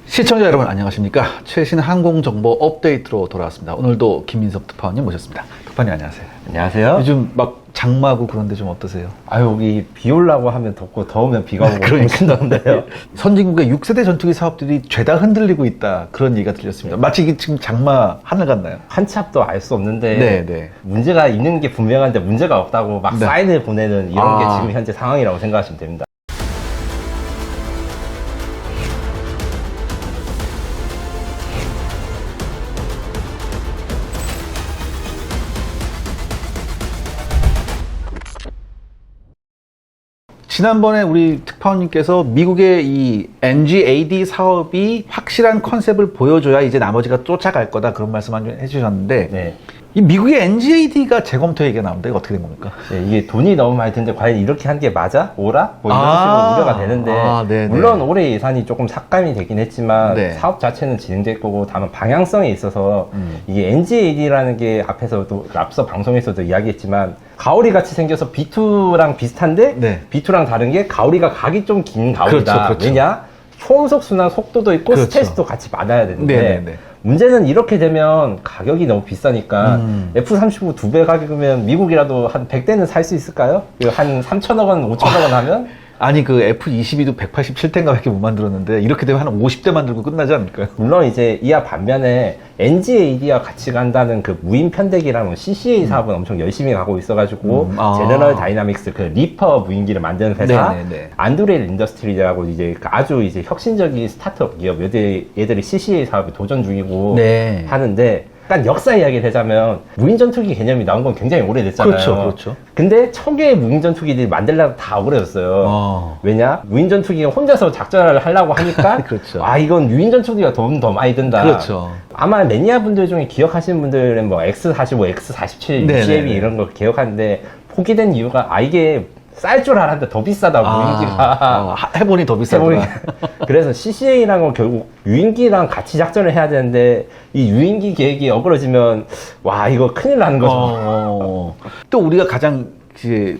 시청자 여러분 안녕하십니까? 최신 항공정보 업데이트로 돌아왔습니다. 오늘도 김민석 특파원님 모셨습니다. 특파원님 안녕하세요. 안녕하세요. 요즘 막 장마고 그런데 좀 어떠세요? 아유, 여기 비 올라고 하면 덥고 더우면 비가 오고 그러니까요. 선진국의 6세대 전투기 사업들이 죄다 흔들리고 있다 그런 얘기가 들렸습니다. 마치 이게 지금 장마 하늘 같나요? 한 치 앞도 알 수 없는데 네. 문제가 있는 게 분명한데 문제가 없다고 막 네. 사인을 보내는 이런 게 아. 지금 현재 상황이라고 생각하시면 됩니다. 지난번에 우리 특파원님께서 미국의 이 NGAD 사업이 확실한 컨셉을 보여줘야 이제 나머지가 쫓아갈 거다 그런 말씀 해주셨는데 네. 이 미국의 NGAD가 재검토 얘기가 나옵니다. 이거 어떻게 된 겁니까? 네, 이게 돈이 너무 많이 드는데 과연 이렇게 한 게 맞아? 오라? 뭐 이런 식으로 우려가 되는데 네네. 물론 올해 예산이 조금 삭감이 되긴 했지만 네. 사업 자체는 진행될 거고 다만 방향성에 있어서 이게 NGAD라는 게 앞에서도 앞서 방송에서도 이야기했지만 가오리 같이 생겨서 B2랑 비슷한데 네. B2랑 다른 게 가오리가 각이 좀 긴 가오리다. 그렇죠. 왜냐? 초음속 순환 속도도 있고 그렇죠. 스텔스도 같이 받아야 되는데 네네네. 문제는 이렇게 되면 가격이 너무 비싸니까 F-35 2배 가격이면 미국이라도 한 100대는 살 수 있을까요? 한 3천억 원, 5천억 원 하면? 아니 그 F-22도 187대인가 밖에 못 만들었는데 이렇게 되면 한 50대 만들고 끝나지 않을까요? 물론 이제 이와 반면에 NGAD와 같이 간다는 그 무인 편대기라는 CCA 사업은 엄청 열심히 가고 있어가지고 제너럴 다이나믹스 그 리퍼 무인기를 만드는 회사 네네네. 안드레일 인더스트리라고 이제 그 아주 이제 혁신적인 스타트업 기업 얘들이 CCA 사업에 도전 중이고 네. 하는데 약간 역사 이야기를 하자면 무인전투기 개념이 나온 건 굉장히 오래됐잖아요. 그렇죠. 근데 초기의 무인전투기들이 만들려고 다 오래됐어요. 왜냐? 무인전투기가 혼자서 작전을 하려고 하니까 그렇죠. 아 이건 무인전투기가 돈 더 많이 든다. 그렇죠. 아마 매니아 분들 중에 기억하시는 분들은 뭐 X-45, X-47, 네네네. UCAV 이런 거 기억하는데 포기된 이유가 이게 쌀 줄 알았는데 더 비싸다고 무인기가 해보니 더 비싸구나. 그래서 CCA라는 건 결국 유인기랑 같이 작전을 해야 되는데 이 유인기 계획이 어그러지면 와 이거 큰일 나는 거죠. 또 우리가 가장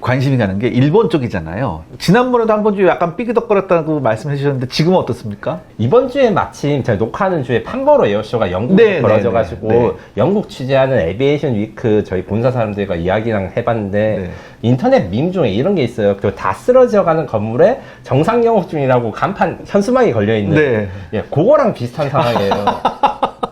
관심이 가는 게 일본 쪽이잖아요. 지난번에도 한 번 좀 약간 삐그덕거렸다고 말씀해 주셨는데 지금은 어떻습니까? 이번 주에 마침 제가 녹화하는 주에 판버로 에어쇼가 영국에 벌어져가지고 영국 취재하는 에비에이션 위크 저희 본사 사람들과 이야기랑 해봤는데 인터넷 밈 중에 이런 게 있어요. 그 다 쓰러져가는 건물에 정상 영업 중이라고 간판 현수막이 걸려있는 예, 그거랑 비슷한 상황이에요.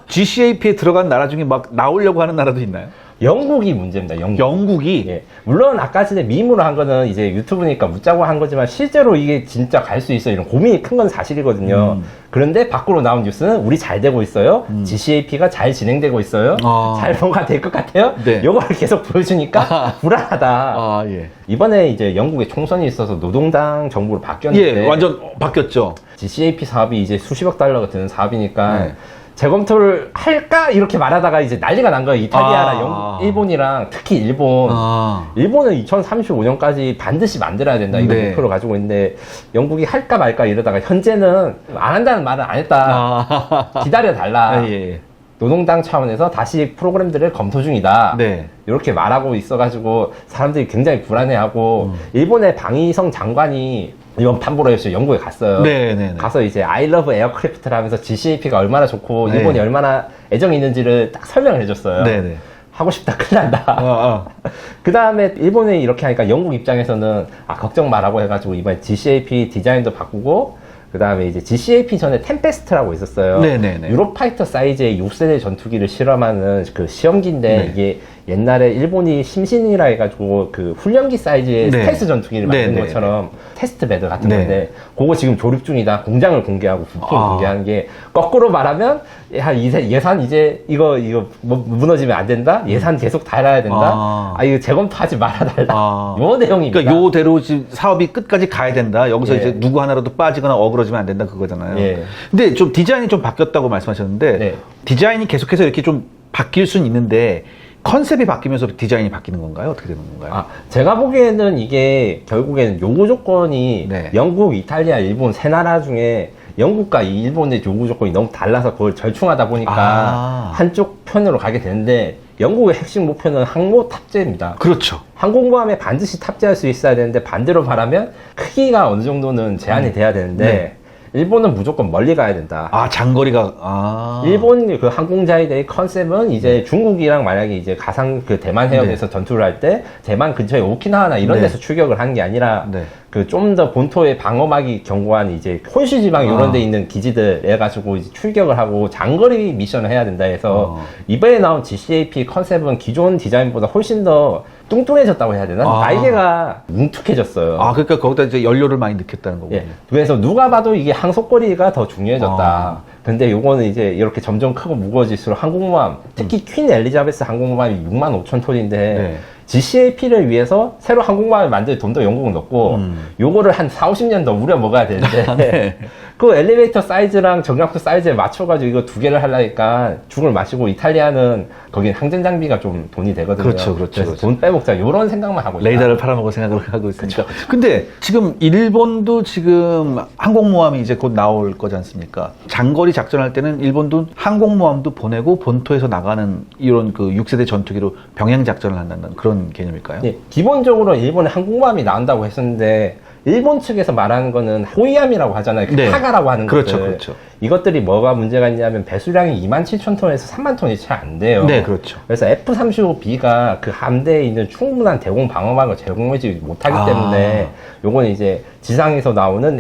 GCAP에 들어간 나라 중에 막 나오려고 하는 나라도 있나요? 영국이 문제입니다. 영국이? 예. 물론 아까 전에 밈으로 한 거는 이제 유튜브니까 묻자고 한 거지만 실제로 이게 진짜 갈 수 있어 이런 고민이 큰 건 사실이거든요. 그런데 밖으로 나온 뉴스는 우리 잘 되고 있어요. GCAP가 잘 진행되고 있어요. 잘 뭐가 될 것 같아요. 요거를 계속 보여주니까 불안하다. 이번에 이제 영국에 총선이 있어서 노동당 정부로 바뀌었는데 완전 바뀌었죠. GCAP 사업이 이제 수십억 달러가 드는 사업이니까 재검토를 할까? 이렇게 말하다가 이제 난리가 난 거예요. 이탈리아랑 일본이랑 특히 일본은 2035년까지 반드시 만들어야 된다. 이거 목표를 가지고 있는데 영국이 할까 말까 이러다가 현재는 안 한다는 말은 안 했다. 기다려달라. 노동당 차원에서 다시 프로그램들을 검토 중이다. 이렇게 말하고 있어가지고 사람들이 굉장히 불안해하고 일본의 방위성 장관이 이번 판보로에서 영국에 갔어요. 가서 이제 I love aircraft를 하면서 GCAP가 얼마나 좋고 일본이 얼마나 애정이 있는지를 딱 설명을 해줬어요. 하고 싶다 큰일 난다. 그 다음에 일본이 이렇게 하니까 영국 입장에서는 걱정 마라고 해가지고 이번에 GCAP 디자인도 바꾸고 그 다음에 이제 GCAP 전에 템페스트라고 있었어요. 유로파이터 사이즈의 6세대 전투기를 실험하는 그 시험기인데 이게 옛날에 일본이 심신이라 해가지고 그 훈련기 사이즈의 스텔스 전투기를 만든 것처럼 테스트 베드 같은 건데 그거 지금 조립 중이다. 공장을 공개하고 부품 공개하는 게 거꾸로 말하면 예산 이제 이거 뭐 무너지면 안 된다. 예산 계속 달아야 된다. 이거 재검토하지 말아달라. 요 내용입니다. 그러니까 요대로 지금 사업이 끝까지 가야 된다. 여기서 이제 누구 하나라도 빠지거나 어그러지면 안 된다 그거잖아요. 근데 좀 디자인이 좀 바뀌었다고 말씀하셨는데 디자인이 계속해서 이렇게 좀 바뀔 수는 있는데 컨셉이 바뀌면서 디자인이 바뀌는 건가요? 어떻게 되는 건가요? 제가 보기에는 이게 결국에는 요구 조건이 영국, 이탈리아, 일본 세 나라 중에 영국과 일본의 요구 조건이 너무 달라서 그걸 절충하다 보니까 한쪽 편으로 가게 되는데 영국의 핵심 목표는 항모 탑재입니다. 그렇죠. 항공모함에 반드시 탑재할 수 있어야 되는데 반대로 말하면 크기가 어느 정도는 제한이 돼야 되는데 일본은 무조건 멀리 가야 된다. 아, 장거리가, 일본 그 항공자에 대해 컨셉은 이제 중국이랑 만약에 이제 가상 그 대만 해역에서 전투를 할 때 대만 근처에 오키나와나 이런 데서 출격을 하는 게 아니라 그 좀 더 본토의 방어막이 견고한 이제 콘슈 지방 이런 데 있는 기지들 해가지고 이제 출격을 하고 장거리 미션을 해야 된다 해서 이번에 나온 GCAP 컨셉은 기존 디자인보다 훨씬 더 뚱뚱해졌다고 해야 되나? 날개가 뭉툭해졌어요. 그러니까 거기다 이제 연료를 많이 넣겠다는 거고. 예. 그래서 누가 봐도 이게 항속거리가 더 중요해졌다. 근데 요거는 이제 이렇게 점점 크고 무거워질수록 항공모함, 특히 퀸 엘리자베스 항공모함이 65,000톤인데 GCAP를 위해서 새로 항공모함을 만들 돈도 영국은 넣고 요거를 한 4, 50년 더 우려 먹어야 되는데 그 엘리베이터 사이즈랑 정량도 사이즈에 맞춰가지고 이거 두 개를 하려니까 죽을 마시고 이탈리아는 거긴 항전 장비가 좀 돈이 되거든요. 그렇죠. 그래서 돈 빼먹자 이런 생각만 하고 있다. 레이더를 팔아먹을 생각을 하고 있으니까. 근데 지금 일본도 지금 항공모함이 이제 곧 나올 거지 않습니까? 장거리 작전할 때는 일본도 항공모함도 보내고 본토에서 나가는 이런 그 6세대 전투기로 병행 작전을 한다는 그런 개념일까요? 예, 기본적으로 일본에 항공모함이 나온다고 했었는데 일본 측에서 말하는 거는 호위함이라고 하잖아요. 타가라고 하는 그렇죠, 것들. 그렇죠. 이것들이 뭐가 문제가 있냐면 배수량이 27,000톤에서 30,000톤이 채 안 돼요. 네, 그렇죠. 그래서 F-35B가 그 함대에 있는 충분한 대공 방어막을 제공하지 못하기 때문에 요거는 이제 지상에서 나오는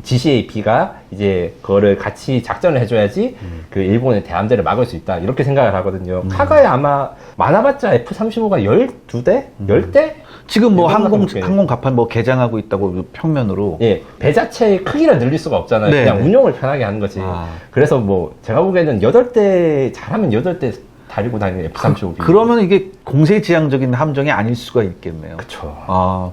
GCAP가 이제 그거를 같이 작전을 해줘야지 그 일본의 대함대를 막을 수 있다. 이렇게 생각을 하거든요. 카가에 아마 많아봤자 F-35가 12대? 10대? 지금 뭐 항공 갑판 뭐 개장하고 있다고 평면으로. 예, 배 자체의 크기를 늘릴 수가 없잖아요. 네, 그냥 네. 운용을 편하게 하는 거지. 그래서 뭐 제가 보기에는 8대 잘하면 8대 다리고 다니는 F-35B. 그러면 이게 공세지향적인 함정이 아닐 수가 있겠네요. 그렇죠.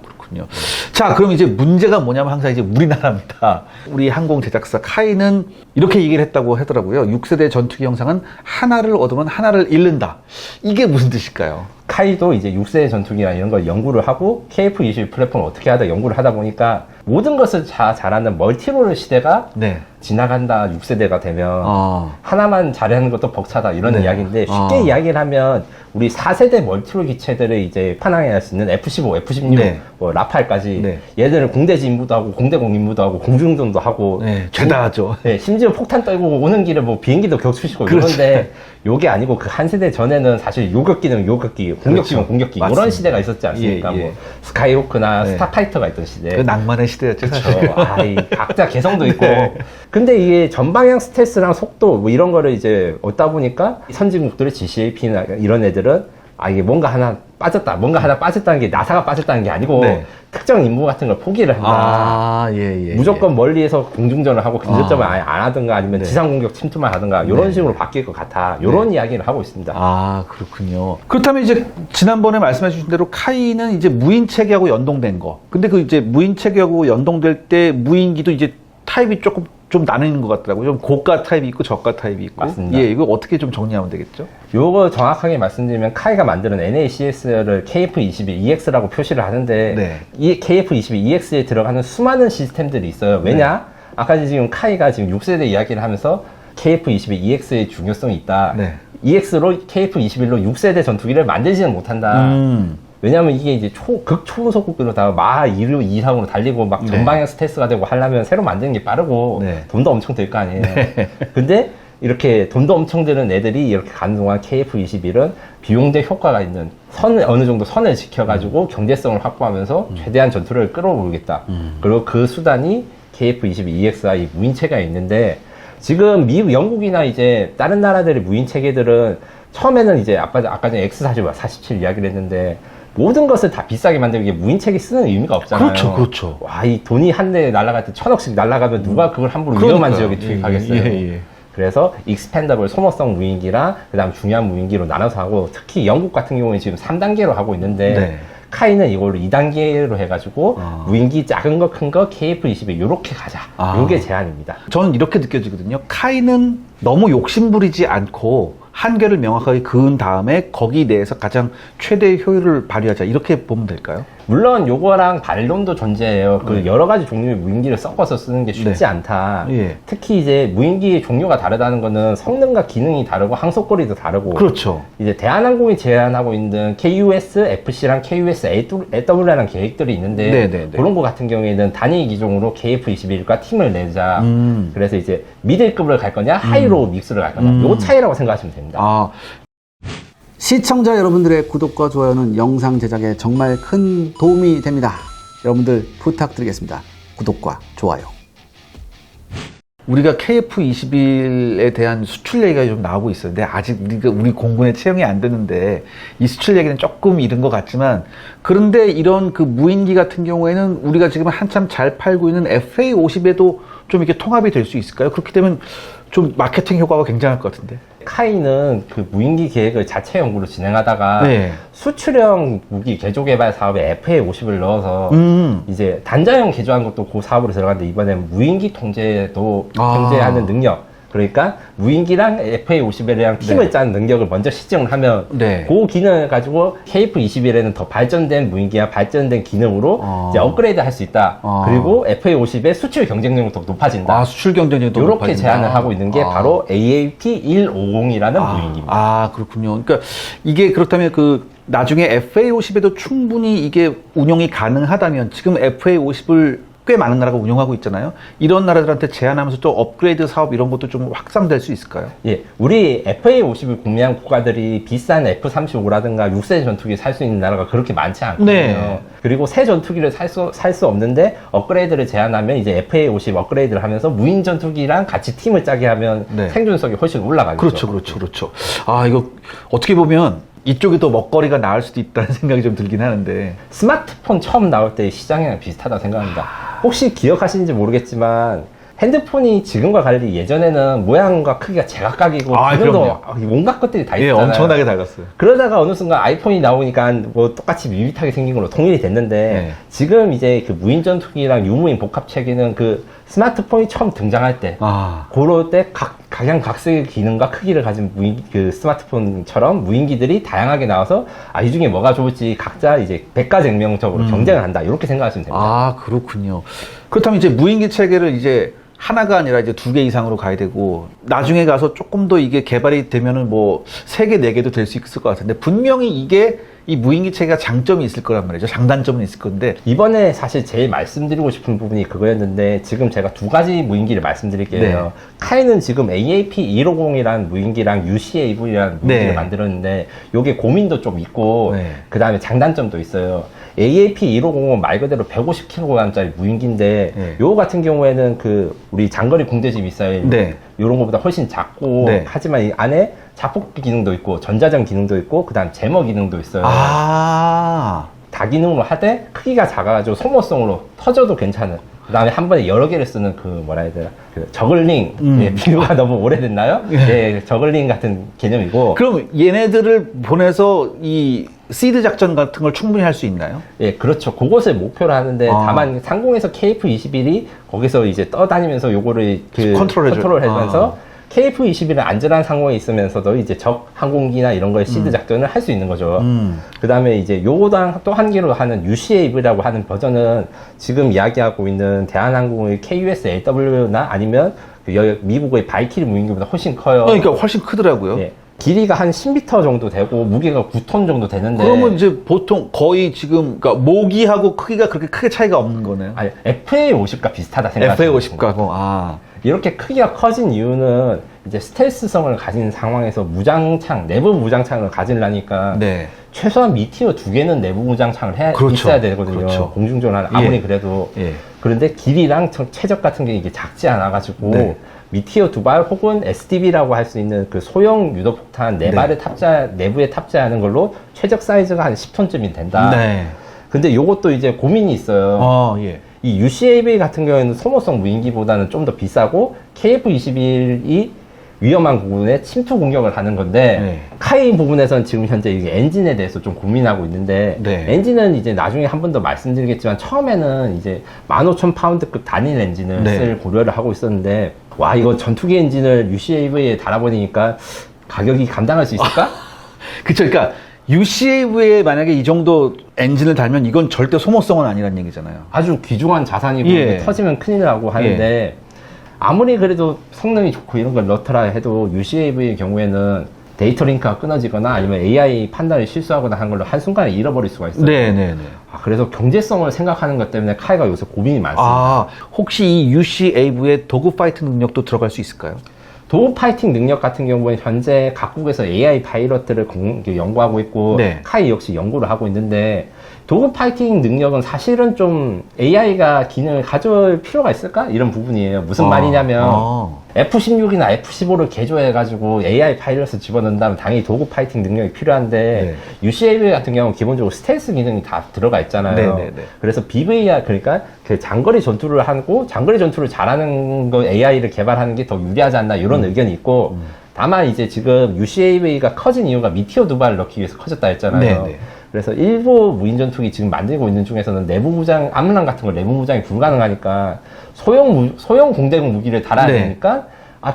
그렇군요. 자, 그럼 이제 문제가 뭐냐면 항상 이제 우리나라입니다. 우리 항공 제작사 카이는 이렇게 얘기를 했다고 하더라고요. 6세대 전투기 형상은 하나를 얻으면 하나를 잃는다. 이게 무슨 뜻일까요? 카이도 이제 6세대 전투기나 이런 걸 연구를 하고 KF-22 플랫폼을 어떻게 하다 연구를 하다 보니까 모든 것을 잘하는 멀티롤 시대가 지나간다 6세대가 되면 하나만 잘하는 것도 벅차다 이런 이야기인데 쉽게 이야기를 하면 우리 4세대 멀티롤 기체들을 이제 판항할 수 있는 F-15, F-16, 뭐 라팔까지 얘들은 공대지 임무도 하고 공대공 임무도 하고 공중전도 하고 죄다 하죠. 심지어 폭탄 떨고 오는 길에 뭐 비행기도 격추시고 이런데 요게 아니고 그 한 세대 전에는 사실 요격기는 요격기, 공격기는 공격기 맞습니다. 이런 시대가 있었지 않습니까? 뭐 스카이호크나 스타파이터가 있던 시대. 그 낭만의 시대였죠. 그렇죠. 이 각자 개성도 있고. 근데 이게 전방향 스텔스랑 속도 뭐 이런 거를 이제 얻다 보니까 선진국들의 GCAP나 이런 애들은 이게 뭔가 하나 빠졌다는 게 나사가 빠졌다는 게 아니고 특정 임무 같은 걸 포기를 한다. 무조건 멀리에서 공중전을 하고 근접점을 아예 안 하든가 아니면 지상 공격 침투만 하든가 이런 식으로 바뀔 것 같아. 이런 이야기를 하고 있습니다. 그렇군요. 그렇다면 이제 지난번에 말씀해 주신 대로 카이는 이제 무인 체계하고 연동된 거. 근데 그 이제 무인 체계하고 연동될 때 무인기도 이제 타입이 조금 좀 나뉘는 것 같더라고요. 좀 고가 타입이 있고 저가 타입이 있고. 맞습니다. 이거 어떻게 좀 정리하면 되겠죠? 요거 정확하게 말씀드리면 카이가 만드는 NACS를 KF-22EX라고 표시를 하는데 이 KF-22EX에 들어가는 수많은 시스템들이 있어요. 왜냐? 아까 지금 카이가 지금 6세대 이야기를 하면서 KF-22EX의 중요성이 있다. EX로 KF-21로 6세대 전투기를 만들지는 못한다. 왜냐면 이게 이제 극초음속국으로 다 마 2류 이상으로 달리고 막 전방향 스텔스가 되고 하려면 새로 만드는 게 빠르고 돈도 엄청 들 거 아니에요. 근데 이렇게 돈도 엄청 드는 애들이 이렇게 가는 동안 KF-21은 비용대 효과가 있는 어느 정도 선을 지켜가지고 경제성을 확보하면서 최대한 전투를 끌어오르겠다. 그리고 그 수단이 KF-22EX와 이 무인체계가 있는데 지금 미국, 영국이나 이제 다른 나라들의 무인체계들은 처음에는 이제 아까 전에 X-47 이야기를 했는데 모든 것을 다 비싸게 만들기 위해 무인체계 쓰는 의미가 없잖아요. 그렇죠. 와, 이 돈이 한 대 날아갈 때 1,000억씩 날아가면 누가 그걸 함부로 위험한 지역에 투입하겠어요. 그래서 익스펜더블 소모성 무인기랑 그다음 중요한 무인기로 나눠서 하고 특히 영국 같은 경우에 지금 3단계로 하고 있는데 카이는 이걸로 2단계로 해가지고 무인기 작은 거 큰 거 KF-22 이렇게 가자. 이게 제안입니다. 저는 이렇게 느껴지거든요. 카이는 너무 욕심부리지 않고 한계를 명확하게 그은 다음에 거기 내에서 가장 최대의 효율을 발휘하자 이렇게 보면 될까요? 물론 요거랑 반론도 존재해요. 그 여러 가지 종류의 무인기를 섞어서 쓰는 게 쉽지 않다. 예. 특히 이제 무인기의 종류가 다르다는 거는 성능과 기능이 다르고 항속거리도 다르고. 그렇죠. 이제 대한항공이 제안하고 있는 KUS FC랑 KUS AW라는 계획들이 있는데 네네네. 그런 거 같은 경우에는 단위 기종으로 KF-21과 팀을 내자. 그래서 이제 미들급을 갈 거냐 하이로우 믹스를 갈 거냐 요 차이라고 생각하시면 됩니다. 아, 시청자 여러분들의 구독과 좋아요는 영상 제작에 정말 큰 도움이 됩니다. 여러분들 부탁드리겠습니다. 구독과 좋아요. 우리가 KF-21에 대한 수출 얘기가 좀 나오고 있었는데 아직 우리 공군에 채용이 안 되는데 이 수출 얘기는 조금 이른 것 같지만, 그런데 이런 그 무인기 같은 경우에는 우리가 지금 한참 잘 팔고 있는 FA-50에도 좀 이렇게 통합이 될 수 있을까요? 그렇게 되면 좀 마케팅 효과가 굉장할 것 같은데. 카이는 그 무인기 계획을 자체 연구로 진행하다가 네. 수출형 무기 개조 개발 사업에 FA-50을 넣어서 이제 단자형 개조한 것도 그 사업으로 들어갔는데 이번엔 무인기 통제도 통제하는 능력, 그러니까 무인기랑 FA-51이랑 팀을 네. 짜는 능력을 먼저 시정을 하면 네. 그 기능을 가지고 KF-21에는 더 발전된 무인기와 발전된 기능으로 이제 업그레이드 할 수 있다. 그리고 FA-50의 수출 경쟁력이 더 높아진다. 아, 수출 경쟁력도 이렇게 높아진다. 제안을 하고 있는 게 바로 AAP-150이라는 무인기입니다. 아, 그렇군요. 그러니까 이게 그렇다면 그 나중에 FA-50에도 충분히 이게 운용이 가능하다면, 지금 FA-50을 꽤 많은 나라가 운영하고 있잖아요. 이런 나라들한테 제안하면서 또 업그레이드 사업 이런 것도 좀 확산될 수 있을까요? 예, 우리 FA-50을 구매한 국가들이 비싼 F-35라든가 6세 전투기 살 수 있는 나라가 그렇게 많지 않거든요. 네. 그리고 새 전투기를 살 수 없는데 업그레이드를 제안하면 이제 FA-50 업그레이드를 하면서 무인 전투기랑 같이 팀을 짜게 하면 네. 생존성이 훨씬 올라가겠죠. 그렇죠. 아, 이거 어떻게 보면 이쪽이 더 먹거리가 나을 수도 있다는 생각이 좀 들긴 하는데. 스마트폰 처음 나올 때 시장이랑 비슷하다고 생각합니다. 혹시 기억하시는지 모르겠지만 핸드폰이 지금과 달리 예전에는 모양과 크기가 제각각이고 기능도 온갖 것들이 다 있잖아요. 엄청나게 달랐어요. 그러다가 어느 순간 아이폰이 나오니까 뭐 똑같이 밋밋하게 생긴 걸로 통일이 됐는데 지금 이제 그 무인 전투기랑 유무인 복합 체계는 그 스마트폰이 처음 등장할 때 그럴 때 각양각색의 기능과 크기를 가진 그 스마트폰처럼 무인기들이 다양하게 나와서 이 중에 뭐가 좋을지 각자 이제 백가쟁명적으로 경쟁을 한다, 이렇게 생각하시면 됩니다. 아, 그렇군요. 그렇다면 이제 무인기 체계를 이제 하나가 아니라 이제 2개 이상으로 가야 되고, 나중에 가서 조금 더 이게 개발이 되면은 뭐 3개, 4개도 될 수 있을 것 같은데, 분명히 이게 이 무인기 체계가 장점이 있을 거란 말이죠. 장단점은 있을 건데. 이번에 사실 제일 말씀드리고 싶은 부분이 그거였는데, 지금 제가 2가지 무인기를 말씀드릴게요. 네. 카이는 지금 AAP-150이라는 무인기랑 UCAV라는 무인기를 만들었는데, 요게 고민도 좀 있고, 그 다음에 장단점도 있어요. AAP-150은 말 그대로 150kg짜리 무인기인데, 요거 같은 경우에는 그 우리 장거리 공대지 미사일 요런 것보다 훨씬 작고, 하지만 이 안에 자폭 기능도 있고 전자전 기능도 있고 그다음 제머 기능도 있어요. 다기능으로 하되 크기가 작아가지고 소모성으로 터져도 괜찮은, 그 다음에 한 번에 여러 개를 쓰는 그 뭐라 해야 되나, 그 저글링, 비유가 너무 오래됐나요? 네, 저글링 같은 개념이고. 그럼 얘네들을 보내서 이 시드 작전 같은 걸 충분히 할 수 있나요? 예, 그렇죠. 그것을 목표로 하는데, 다만 상공에서 KF-21이 거기서 이제 떠다니면서 요거를 컨트롤해주면서 KF-21은 안전한 상황에 있으면서도 이제 적 항공기나 이런 거에 시드 작전을 할 수 있는 거죠. 그 다음에 이제 요거랑 또 한 개로 하는 UCAV라고 하는 버전은 지금 이야기하고 있는 대한항공의 KUS-AW나 아니면 그 미국의 바이키리 무인기보다 훨씬 커요. 그러니까 훨씬 크더라고요. 예. 길이가 한 10m 정도 되고 무게가 9톤 정도 되는데. 그러면 이제 보통 거의 지금 그러니까 모기하고 크기가 그렇게 크게 차이가 없는 거네요. 아니, FA-50과 비슷하다 생각하시면 FA-50하고 이렇게 크기가 커진 이유는 이제 스텔스성을 가진 상황에서 무장창, 내부 무장창을 가지려니까 최소한 미티어 2개는 내부 무장창을 있어야 되거든요. 공중전환 아무리 그래도. 그런데 길이랑 최적 같은 게 이게 작지 않아가지고 미티어 2발 혹은 SDB라고 할 수 있는 그 소형 유도폭탄 4발을 내부에 탑재하는 걸로 최적 사이즈가 한 10톤쯤이 된다. 근데 요것도 이제 고민이 있어요. 이 UCAV 같은 경우에는 소모성 무인기보다는 좀 더 비싸고 KF-21이 위험한 부분에 침투 공격을 하는 건데 카이 부분에서는 지금 현재 이게 엔진에 대해서 좀 고민하고 있는데 엔진은 이제 나중에 한 번 더 말씀드리겠지만 처음에는 이제 15,000파운드급 단일 엔진을 쓸 고려를 하고 있었는데 와 이거 전투기 엔진을 UCAV에 달아버리니까 가격이 감당할 수 있을까? 그쵸. 그러니까 UCAV에 만약에 이 정도 엔진을 달면 이건 절대 소모성은 아니란 얘기잖아요. 아주 귀중한 자산이고 예. 터지면 큰일 나고 하는데 아무리 그래도 성능이 좋고 이런 걸 넣더라 해도 UCAV의 경우에는 데이터 링크가 끊어지거나 아니면 AI 판단을 실수하거나 하는 걸로 한순간에 잃어버릴 수가 있어요. 네네네. 그래서 경제성을 생각하는 것 때문에 카이가 요새 고민이 많습니다. 혹시 이 UCAV의 도구 파이트 능력도 들어갈 수 있을까요? 도구 파이팅 능력 같은 경우는 현재 각국에서 AI 파일럿들을 연구하고 있고 카이 역시 연구를 하고 있는데 도구 파이팅 능력은 사실은 좀 AI가 기능을 가져올 필요가 있을까? 이런 부분이에요. 무슨 말이냐면 F-16이나 F-15를 개조해가지고 AI 파일럿을 집어넣는다면 당연히 도구 파이팅 능력이 필요한데 UCAV 같은 경우는 기본적으로 스텔스 기능이 다 들어가 있잖아요. 그래서 BVR 그러니까 그 장거리 전투를 하고 장거리 전투를 잘하는 거 AI를 개발하는 게 더 유리하지 않나 이런 의견이 있고 다만 이제 지금 UCAV가 커진 이유가 미티어 두 발을 넣기 위해서 커졌다 했잖아요. 그래서 일부 무인전투기 지금 만들고 있는 중에서는 내부 무장, 암람 같은 거 내부 무장이 불가능하니까 소형 공대공 무기를 달아야 되니까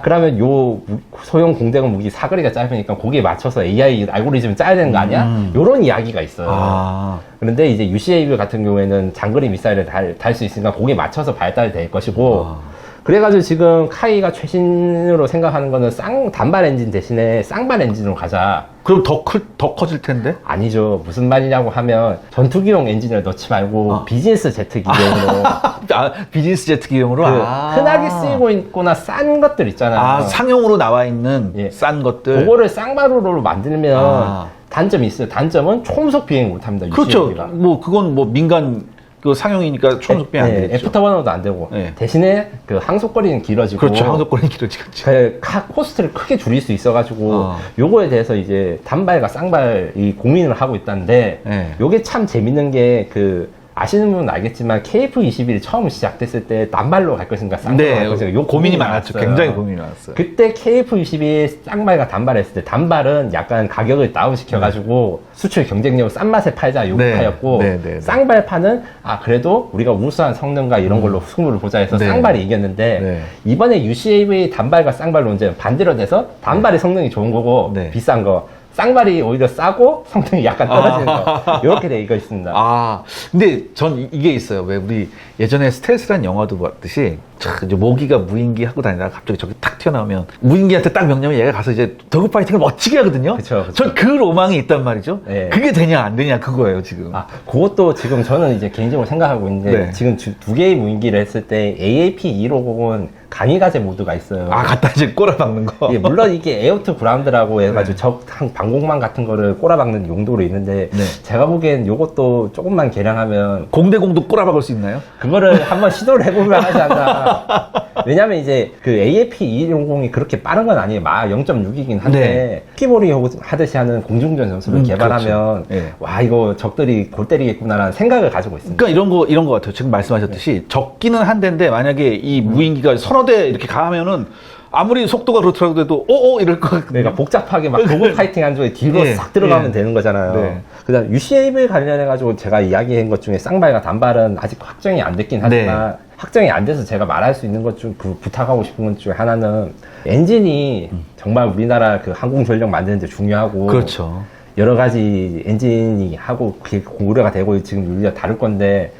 그러면 요 소형 공대공 무기 사거리가 짧으니까 거기에 맞춰서 AI 알고리즘을 짜야 되는 거 아니야? 요런 이야기가 있어요. 그런데 이제 UCAV 같은 경우에는 장거리 미사일을 달 수 있으니까 거기에 맞춰서 발달될 것이고 그래가지고 지금 카이가 최신으로 생각하는 거는 단발 엔진 대신에 쌍발 엔진으로 가자. 그럼 더 커질 텐데? 아니죠. 무슨 말이냐고 하면 전투기용 엔진을 넣지 말고 비즈니스 제트 기용으로. 비즈니스 제트 기용으로? 흔하게 쓰이고 있거나 싼 것들 있잖아요. 상용으로 나와 있는 싼 것들. 그거를 쌍발으로 만들면 단점이 있어요. 단점은 초음속 비행 못 합니다. 그렇죠. UCAV가. 그건 민간 상용이니까 초음속 비행 안 되죠. 애프터버너도 안 되고 대신에 그 항속거리는 길어지고 그렇죠. 항속거리는 길어지겠죠. 그 코스트를 크게 줄일 수 있어가지고 요거에 대해서 이제 단발과 쌍발이 고민을 하고 있다는데 요게 참 재밌는 게 아시는 분은 알겠지만 KF-21이 처음 시작됐을 때 단발로 갈 것인가 쌍발로 갈 것인가 요 고민이 많았죠. 굉장히 고민이 많았어요. 그때 KF-21 쌍발과 단발 했을 때 단발은 약간 가격을 다운시켜가지고 수출 경쟁력을 싼 맛에 팔자 요파였고 쌍발파는 그래도 우리가 우수한 성능과 이런 걸로 승부를 보자 해서 쌍발이 이겼는데 이번에 UCAV 단발과 쌍발 논쟁은 반대로 돼서 단발이 성능이 좋은 거고 비싼 거 쌍발이 오히려 싸고 성능이 약간 떨어지는 거 이렇게 돼 있습니다. 근데 전 이게 있어요. 왜 우리 예전에 스텔스라는 영화도 봤듯이 이제 모기가 무인기 하고 다니다가 갑자기 저기 탁 튀어나오면 무인기한테 딱 명령을 얘가 가서 이제 더그 파이팅을 멋지게 하거든요. 전 그 로망이 있단 말이죠. 그게 되냐 안 되냐 그거예요 지금. 그것도 지금 저는 이제 개인적으로 생각하고 있는데 지금 두 개의 무인기를 했을 때 AAP-250은 강의가제 모드가 있어요. 갖다 이제 꼬라박는 거. 물론 이게 에어투 그라운드라고 해가지고 적 방공망 같은 거를 꼬라박는 용도로 있는데 제가 보기엔 요것도 조금만 개량하면 공대공도 꼬라박을 수 있나요? 그거를 한번 시도를 해보면 하지 않나. 왜냐면 이제 그 AAP-210이 그렇게 빠른 건 아니에요. 막 0.6이긴 한데 키보리 하듯이 하는 공중전 전술을 개발하면 와 이거 적들이 골 때리겠구나라는 생각을 가지고 있습니다. 그러니까 이런 거 같아요. 지금 말씀하셨듯이 적기는 한 대인데 만약에 이 무인기가 서너 대 이렇게 가면은 아무리 속도가 그렇더라도 이럴 것 같아요. 그러니까 복잡하게 막 도구 파이팅 한 쪽에 뒤로 싹 들어가면 되는 거잖아요. 그다음 UCAV 관련해가지고 제가 이야기한 것 중에 쌍발과 단발은 아직 확정이 안 됐긴 하지만 확정이 안 돼서 제가 말할 수 있는 것 중 부탁하고 싶은 것 중에 하나는 엔진이 정말 우리나라 그 항공 전력 만드는 데 중요하고 여러 가지 엔진이 하고 그게 고려가 되고 지금 우리가 다룰 건데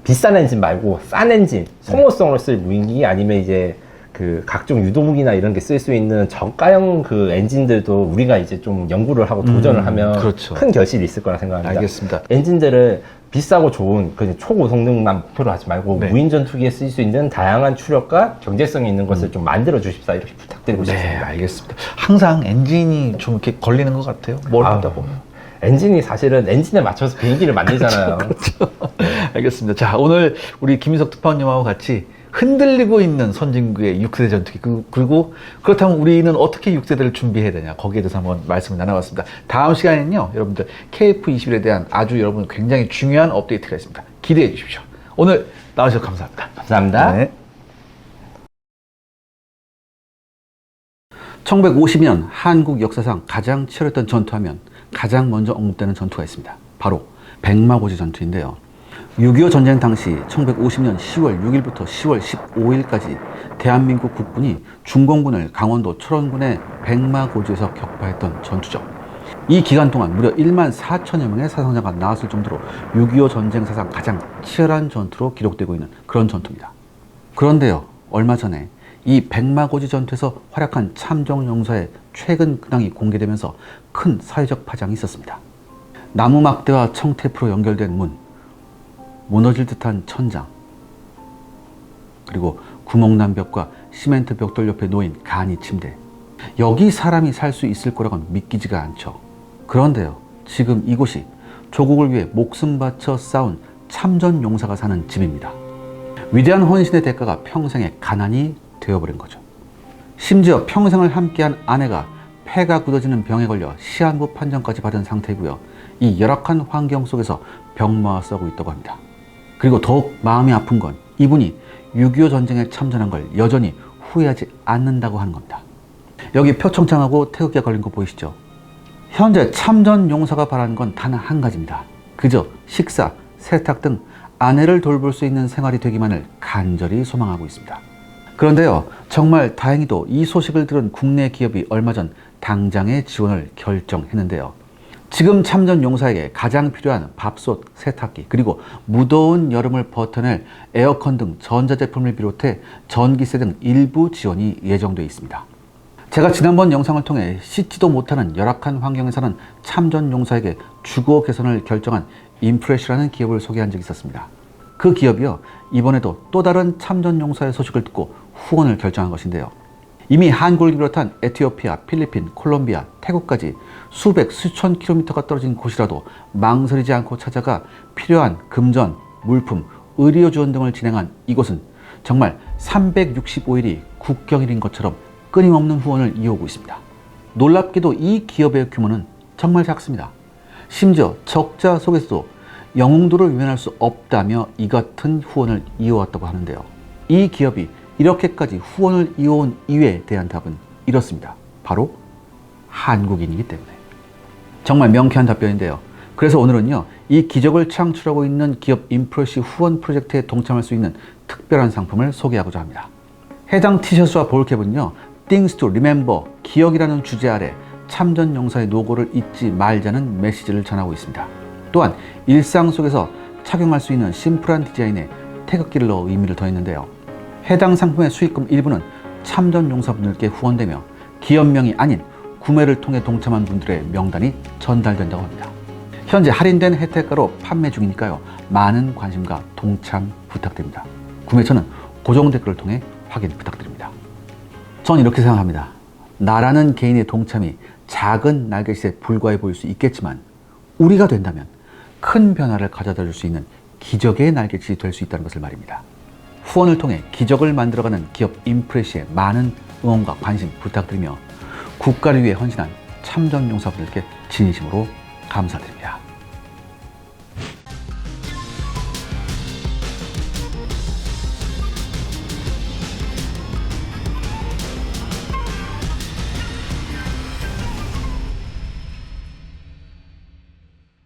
비싼 엔진 말고 싼 엔진 소모성으로 쓸 무인기 아니면 이제 그 각종 유도무기나 이런 게 쓸 수 있는 저가형 그 엔진들도 우리가 이제 좀 연구를 하고 도전을 하면 큰 결실이 있을 거라 생각합니다. 알겠습니다. 엔진들을 비싸고 좋은 그냥 초고성능만 목표로 하지 말고 무인전투기에 쓸 수 있는 다양한 추력과 경제성이 있는 것을 좀 만들어 주십사 이렇게 부탁드리고 싶습니다. 알겠습니다. 항상 엔진이 좀 이렇게 걸리는 것 같아요. 뭘 하다 보면. 엔진이 사실은 엔진에 맞춰서 비행기를 만들잖아요. 알겠습니다. 자, 오늘 우리 김인석 특파원님하고 같이 흔들리고 있는 선진국의 6세대 전투기 그리고 그렇다면 우리는 어떻게 6세대를 준비해야 되냐 거기에 대해서 한번 말씀을 나눠봤습니다. 다음 시간에는요 여러분들 KF-21에 대한 아주 여러분 굉장히 중요한 업데이트가 있습니다. 기대해 주십시오. 오늘 나와주셔서 감사합니다. 감사합니다. 1950년 한국 역사상 가장 치열했던 전투하면 가장 먼저 언급되는 전투가 있습니다. 바로 백마고지 전투인데요. 6.25 전쟁 당시 1950년 10월 6일부터 10월 15일까지 대한민국 국군이 중공군을 강원도 철원군의 백마고지에서 격파했던 전투죠. 이 기간 동안 무려 1만 4천여 명의 사상자가 나왔을 정도로 6.25 전쟁 사상 가장 치열한 전투로 기록되고 있는 그런 전투입니다. 그런데요, 얼마 전에 이 백마고지 전투에서 활약한 참전 용사의 최근 근황이 공개되면서 큰 사회적 파장이 있었습니다. 나무 막대와 청테이프로 연결된 문, 무너질 듯한 천장, 그리고 구멍난 벽과 시멘트 벽돌 옆에 놓인 간이 침대. 여기 사람이 살 수 있을 거라고는 믿기지가 않죠. 그런데요, 지금 이곳이 조국을 위해 목숨 바쳐 싸운 참전 용사가 사는 집입니다. 위대한 헌신의 대가가 평생의 가난이 되어버린 거죠. 심지어 평생을 함께한 아내가 폐가 굳어지는 병에 걸려 시한부 판정까지 받은 상태이고요. 이 열악한 환경 속에서 병마와 싸우고 있다고 합니다. 그리고 더욱 마음이 아픈 건 이분이 6.25 전쟁에 참전한 걸 여전히 후회하지 않는다고 하는 겁니다. 여기 표청장하고 태극기가 걸린 거 보이시죠? 현재 참전 용사가 바라는 건 단 한 가지입니다. 그저 식사, 세탁 등 아내를 돌볼 수 있는 생활이 되기만을 간절히 소망하고 있습니다. 그런데요, 정말 다행히도 이 소식을 들은 국내 기업이 얼마 전 당장의 지원을 결정했는데요. 지금 참전 용사에게 가장 필요한 밥솥, 세탁기, 그리고 무더운 여름을 버텨낼 에어컨 등 전자제품을 비롯해 전기세 등 일부 지원이 예정되어 있습니다. 제가 지난번 영상을 통해 씻지도 못하는 열악한 환경에 사는 참전 용사에게 주거 개선을 결정한 인프레시라는 기업을 소개한 적이 있었습니다. 그 기업이요, 이번에도 또 다른 참전 용사의 소식을 듣고 후원을 결정한 것인데요. 이미 한국을 비롯한 에티오피아, 필리핀, 콜롬비아, 태국까지 수백, 수천 킬로미터가 떨어진 곳이라도 망설이지 않고 찾아가 필요한 금전, 물품, 의료 지원 등을 진행한 이곳은 정말 365일이 국경일인 것처럼 끊임없는 후원을 이어오고 있습니다. 놀랍게도 이 기업의 규모는 정말 작습니다. 심지어 적자 속에서도 영웅도를 외면할 수 없다며 이 같은 후원을 이어왔다고 하는데요. 이 기업이 이렇게까지 후원을 이어온 이유에 대한 답은 이렇습니다. 바로 한국인이기 때문에. 정말 명쾌한 답변인데요. 그래서 오늘은요, 이 기적을 창출하고 있는 기업 인프레시 후원 프로젝트에 동참할 수 있는 특별한 상품을 소개하고자 합니다. 해당 티셔츠와 볼캡은요, Things to Remember, 기억이라는 주제 아래 참전 용사의 노고를 잊지 말자는 메시지를 전하고 있습니다. 또한 일상 속에서 착용할 수 있는 심플한 디자인에 태극기를 넣어 의미를 더했는데요. 해당 상품의 수익금 일부는 참전 용사분들께 후원되며 기업명이 아닌 구매를 통해 동참한 분들의 명단이 전달된다고 합니다. 현재 할인된 혜택가로 판매 중이니까요, 많은 관심과 동참 부탁드립니다. 구매처는 고정 댓글을 통해 확인 부탁드립니다. 전 이렇게 생각합니다. 나라는 개인의 동참이 작은 날갯짓에 불과해 보일 수 있겠지만 우리가 된다면 큰 변화를 가져다 줄 수 있는 기적의 날갯짓이 될 수 있다는 것을 말입니다. 후원을 통해 기적을 만들어가는 기업 인프레시에 많은 응원과 관심 부탁드리며 국가를 위해 헌신한 참전 용사분들께 진심으로 감사드립니다.